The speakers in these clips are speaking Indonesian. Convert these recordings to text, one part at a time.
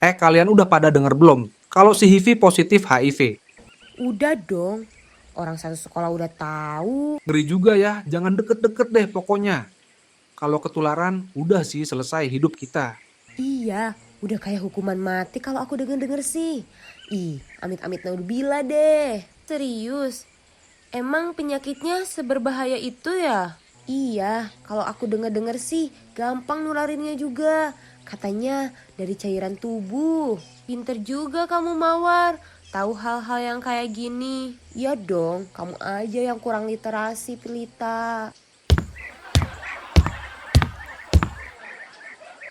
Kalian udah pada denger belum? Kalau si Hivi positif HIV. Udah dong, orang satu sekolah udah tahu. Ngeri juga ya, jangan deket-deket deh pokoknya. Kalau ketularan, udah sih selesai hidup kita. Iya, udah kayak hukuman mati kalau aku denger-denger sih. Ih, amit-amit naudzubillah deh. Serius? Emang penyakitnya seberbahaya itu ya? Iya, kalau aku denger-denger sih gampang nularinnya juga. Katanya dari cairan tubuh. Pinter juga kamu Mawar, tahu hal-hal yang kayak gini. Iya dong, kamu aja yang kurang literasi Pilita.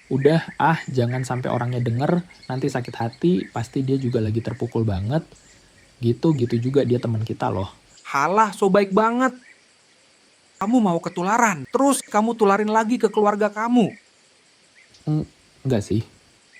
Udah, jangan sampai orangnya denger, nanti sakit hati, pasti dia juga lagi terpukul banget. Gitu juga dia teman kita loh. Halah, so baik banget. Kamu mau ketularan, terus kamu tularin lagi ke keluarga kamu. Enggak sih,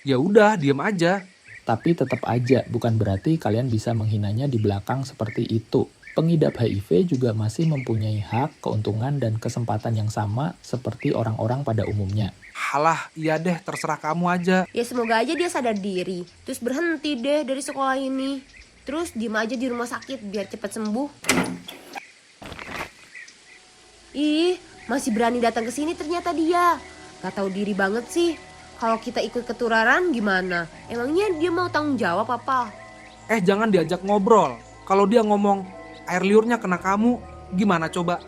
Ya udah, diem aja. tapi tetap aja bukan berarti kalian bisa menghinanya di belakang seperti itu. Pengidap HIV juga masih mempunyai hak, keuntungan, dan kesempatan yang sama seperti orang-orang pada umumnya. Halah, iya deh, terserah kamu aja. Ya semoga aja dia sadar diri, terus berhenti deh dari sekolah ini. Terus diem aja di rumah sakit biar cepat sembuh. Ih, masih berani datang ke sini ternyata dia. Gak tahu diri banget sih. Kalau kita ikut ketularan gimana? Emangnya dia mau tanggung jawab apa? Jangan diajak ngobrol. Kalau dia ngomong air liurnya kena kamu, gimana coba?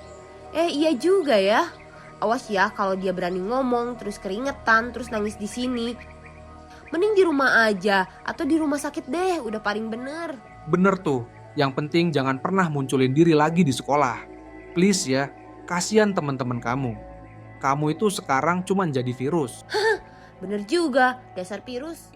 Iya juga ya. Awas ya kalau dia berani ngomong terus keringetan terus nangis di sini. Mending di rumah aja atau di rumah sakit deh, udah paling bener. Bener tuh, yang penting jangan pernah munculin diri lagi di sekolah. Please ya, kasihan teman-teman kamu. Kamu itu sekarang cuma jadi virus. Bener juga, dasar virus.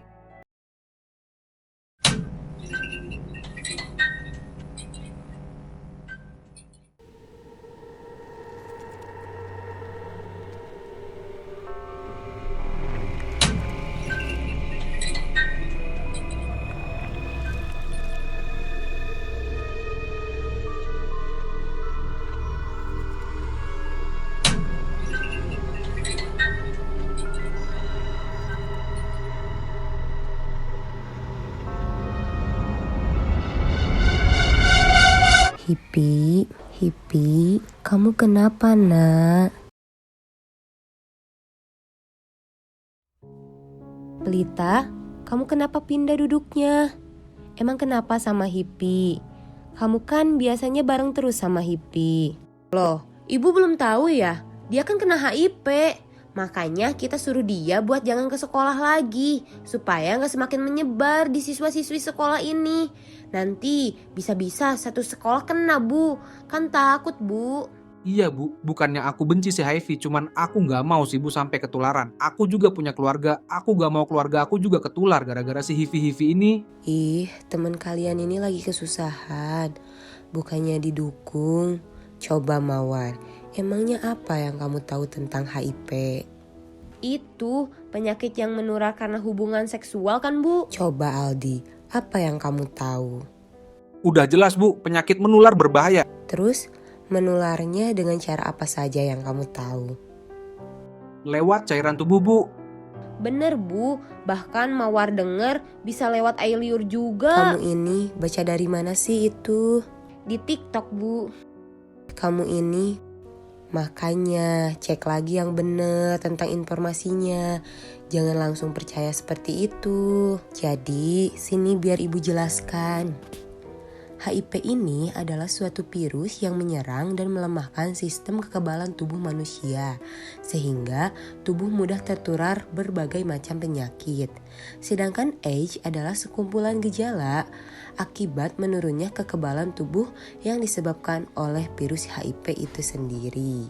Hipi, kamu kenapa nak? Pelita, kamu kenapa pindah duduknya? Emang kenapa sama Hipi? Kamu kan biasanya bareng terus sama Hipi. Loh, ibu belum tahu ya? Dia kan kena HIV. Makanya kita suruh dia buat jangan ke sekolah lagi. Supaya gak semakin menyebar di siswa-siswi sekolah ini. Nanti bisa-bisa satu sekolah kena bu. Kan takut bu. Iya bu, bukannya aku benci si HIV, cuman aku gak mau sih bu sampai ketularan. Aku juga punya keluarga, aku gak mau keluarga aku juga ketular gara-gara si HIV ini. Ih, teman kalian ini lagi kesusahan. Bukannya didukung. Coba Mawar, emangnya apa yang kamu tahu tentang HIV? Itu penyakit yang menular karena hubungan seksual kan bu? Coba Aldi, apa yang kamu tahu? Udah jelas bu, penyakit menular berbahaya. Terus menularnya dengan cara apa saja yang kamu tahu? Lewat cairan tubuh bu. Bener bu, bahkan Mawar denger bisa lewat air liur juga. Kamu ini baca dari mana sih itu? Di TikTok bu. Kamu ini makanya cek lagi yang bener tentang informasinya. Jangan langsung percaya seperti itu. Jadi sini biar ibu jelaskan. HIV ini adalah suatu virus yang menyerang dan melemahkan sistem kekebalan tubuh manusia, sehingga tubuh mudah tertular berbagai macam penyakit. Sedangkan AIDS adalah sekumpulan gejala akibat menurunnya kekebalan tubuh yang disebabkan oleh virus HIV itu sendiri.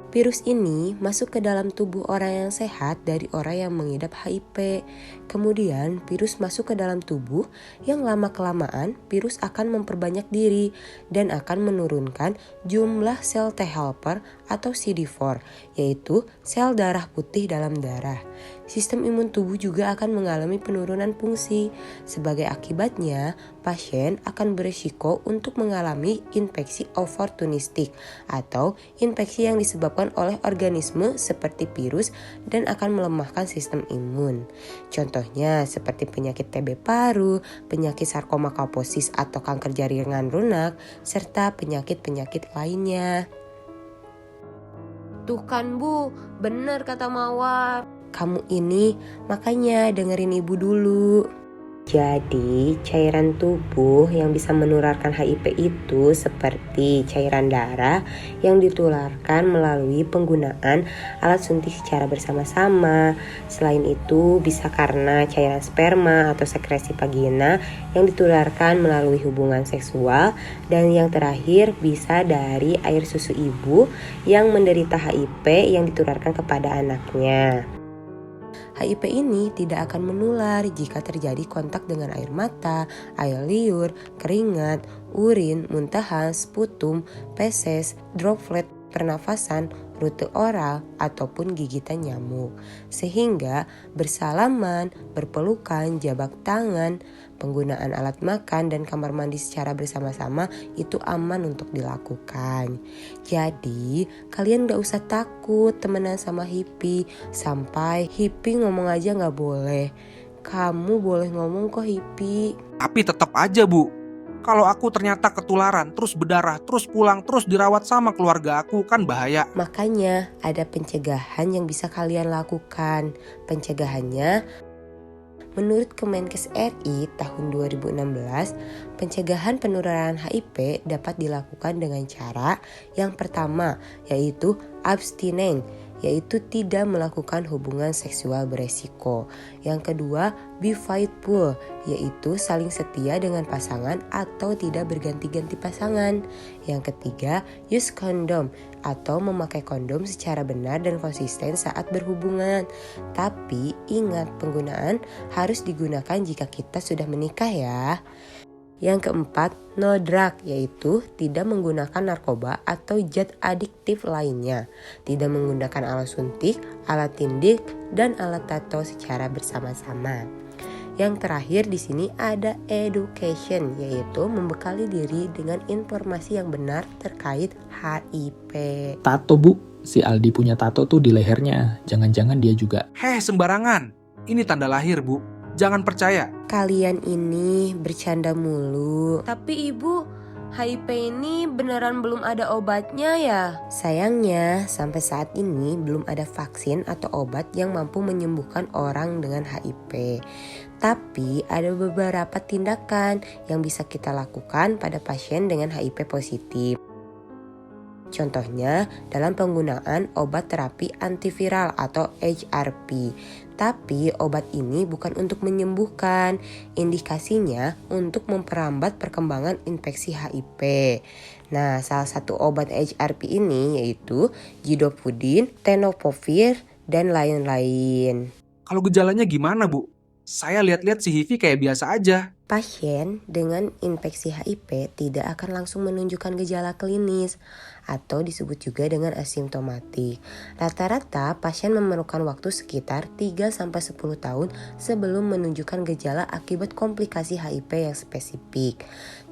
Virus ini masuk ke dalam tubuh orang yang sehat dari orang yang mengidap HIV. Kemudian virus masuk ke dalam tubuh yang lama-kelamaan virus akan memperbanyak diri dan akan menurunkan jumlah sel T helper atau CD4, yaitu sel darah putih dalam darah. sistem imun tubuh juga akan mengalami penurunan fungsi. Sebagai akibatnya, pasien akan berisiko untuk mengalami infeksi oportunistik atau infeksi yang disebabkan oleh organisme seperti virus dan akan melemahkan sistem imun. Contohnya seperti penyakit TB paru, penyakit sarkoma kaposis atau kanker jaringan lunak, serta penyakit-penyakit lainnya. Tuh kan Bu, bener kata Mawar. Kamu ini makanya dengerin ibu dulu. Jadi cairan tubuh yang bisa menularkan HIV itu seperti cairan darah yang ditularkan melalui penggunaan alat suntik secara bersama-sama. Selain itu bisa karena cairan sperma atau sekresi vagina yang ditularkan melalui hubungan seksual. Dan yang terakhir bisa dari air susu ibu yang menderita HIV yang ditularkan kepada anaknya. HIV ini tidak akan menular jika terjadi kontak dengan air mata, air liur, keringat, urin, muntahan, sputum, feses, droplet pernafasan, rute oral, ataupun gigitan nyamuk. Sehingga bersalaman, berpelukan, jabat tangan, penggunaan alat makan, dan kamar mandi secara bersama-sama itu aman untuk dilakukan. Jadi kalian gak usah takut temenan sama hippie. Sampai hippie ngomong aja gak boleh. Kamu boleh ngomong kok hippie. Tapi tetap aja Bu, kalau aku ternyata ketularan, terus berdarah, terus pulang, terus dirawat sama keluarga aku, kan bahaya. Makanya ada pencegahan yang bisa kalian lakukan. Pencegahannya, menurut Kemenkes RI tahun 2016, pencegahan penularan HIV dapat dilakukan dengan cara yang pertama, yaitu abstinen, yaitu tidak melakukan hubungan seksual beresiko. Yang kedua, be faithful, yaitu saling setia dengan pasangan atau tidak berganti-ganti pasangan. Yang ketiga, use condom, atau memakai kondom secara benar dan konsisten saat berhubungan. Tapi ingat, penggunaan harus digunakan jika kita sudah menikah ya. Yang keempat, no drug, yaitu tidak menggunakan narkoba atau zat adiktif lainnya, tidak menggunakan alat suntik, alat tindik, dan alat tato secara bersama-sama. Yang terakhir di sini ada education, yaitu membekali diri dengan informasi yang benar terkait HIV. Tato Bu, si Aldi punya tato tuh di lehernya. Jangan-jangan dia juga. Heh, sembarangan. Ini tanda lahir Bu, jangan percaya. Kalian ini bercanda mulu. Tapi Ibu, HIV ini beneran belum ada obatnya ya? Sayangnya, sampai saat ini belum ada vaksin atau obat yang mampu menyembuhkan orang dengan HIV. Tapi ada beberapa tindakan yang bisa kita lakukan pada pasien dengan HIV positif. Contohnya dalam penggunaan obat terapi antiviral atau HRP. Tapi obat ini bukan untuk menyembuhkan, indikasinya untuk memperambat perkembangan infeksi HIV. Nah, salah satu obat HRP ini yaitu zidofudin, tenofovir, dan lain-lain. Kalau gejalanya gimana Bu? Saya lihat-lihat si HIV kayak biasa aja. Pasien dengan infeksi HIV tidak akan langsung menunjukkan gejala klinis atau disebut juga dengan asimptomatik. Rata-rata pasien memerlukan waktu sekitar 3-10 tahun sebelum menunjukkan gejala akibat komplikasi HIV yang spesifik.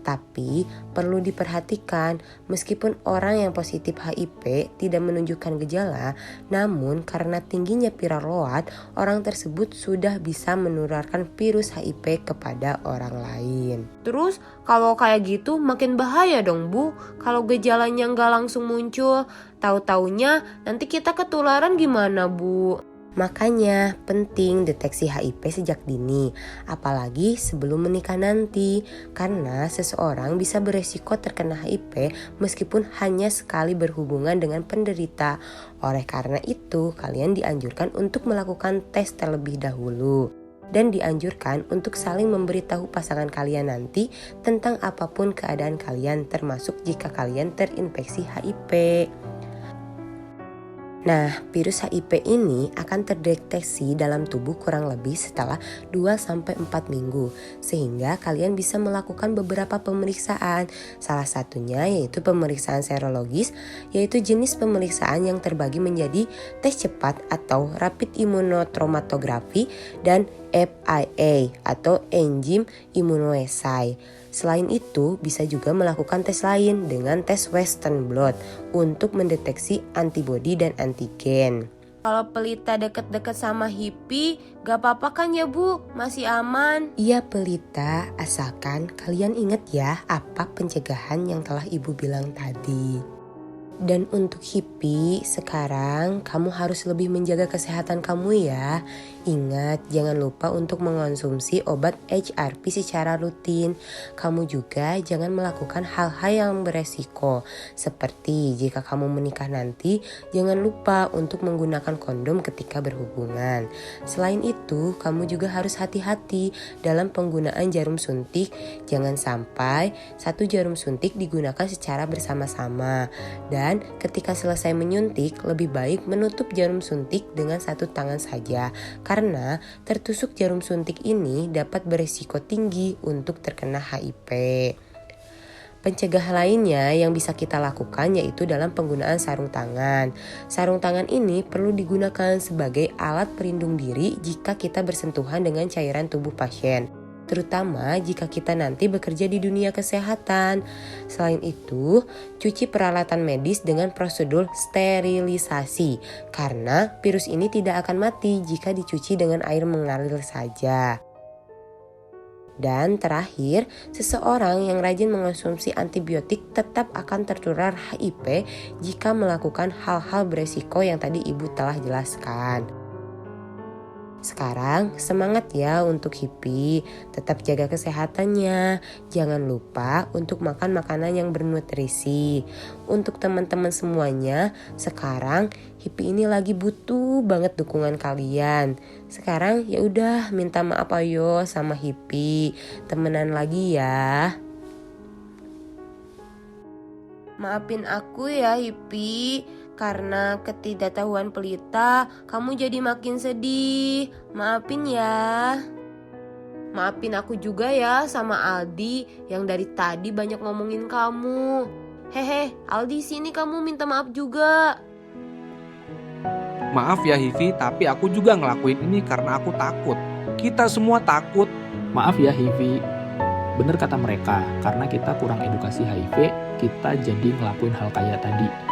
Tapi perlu diperhatikan, meskipun orang yang positif HIV tidak menunjukkan gejala, namun karena tingginya viral load, orang tersebut sudah bisa menularkan virus HIV kepada orang lain. Terus kalau kayak gitu makin bahaya dong Bu. Kalau gejalanya nggak langsung muncul, tahu-taunya nanti kita ketularan gimana Bu? Makanya penting deteksi HIV sejak dini, apalagi sebelum menikah nanti, karena seseorang bisa beresiko terkena HIV meskipun hanya sekali berhubungan dengan penderita. Oleh karena itu, kalian dianjurkan untuk melakukan tes terlebih dahulu. Dan dianjurkan untuk saling memberitahu pasangan kalian nanti tentang apapun keadaan kalian, termasuk jika kalian terinfeksi HIV. Nah, virus HIV ini akan terdeteksi dalam tubuh kurang lebih setelah 2-4 minggu, sehingga kalian bisa melakukan beberapa pemeriksaan. Salah satunya yaitu pemeriksaan serologis, yaitu jenis pemeriksaan yang terbagi menjadi tes cepat atau rapid immunochromatography dan FIA atau enzyme immunoassay. Selain itu, bisa juga melakukan tes lain dengan tes Western blot untuk mendeteksi antibodi dan antigen. Kalau Pelita deket-deket sama hippie, gak apa-apa kan ya Bu? Masih aman? Iya Pelita, asalkan kalian ingat ya apa pencegahan yang telah ibu bilang tadi. Dan untuk hippie, sekarang kamu harus lebih menjaga kesehatan kamu ya. Ingat, jangan lupa untuk mengonsumsi obat HRP secara rutin. Kamu juga jangan melakukan hal-hal yang beresiko. Seperti jika kamu menikah nanti, jangan lupa untuk menggunakan kondom ketika berhubungan. Selain itu, kamu juga harus hati-hati dalam penggunaan jarum suntik. Jangan sampai satu jarum suntik digunakan secara bersama-sama. Dan ketika selesai menyuntik, lebih baik menutup jarum suntik dengan satu tangan saja, karena tertusuk jarum suntik ini dapat berisiko tinggi untuk terkena HIV. Pencegah lainnya yang bisa kita lakukan yaitu dalam penggunaan sarung tangan. Sarung tangan ini perlu digunakan sebagai alat pelindung diri jika kita bersentuhan dengan cairan tubuh pasien, terutama jika kita nanti bekerja di dunia kesehatan. Selain itu, cuci peralatan medis dengan prosedur sterilisasi, karena virus ini tidak akan mati jika dicuci dengan air mengalir saja. Dan terakhir, seseorang yang rajin mengonsumsi antibiotik tetap akan tertular HIV jika melakukan hal-hal beresiko yang tadi ibu telah jelaskan. Sekarang semangat ya untuk hippie, tetap jaga kesehatannya. Jangan lupa untuk makan makanan yang bernutrisi. Untuk teman-teman semuanya, sekarang hippie ini lagi butuh banget dukungan kalian. Sekarang ya udah minta maaf ayo sama hippie, temenan lagi ya. Maafin aku ya hippie. Karena ketidaktahuan Pelita, kamu jadi makin sedih. Maafin ya. Maafin aku juga ya sama Aldi yang dari tadi banyak ngomongin kamu. Hehe, Aldi sini kamu minta maaf juga. Maaf ya Hivi, tapi aku juga ngelakuin ini karena aku takut. Kita semua takut. Maaf ya Hivi, bener kata mereka, karena kita kurang edukasi HIV, kita jadi ngelakuin hal kayak tadi.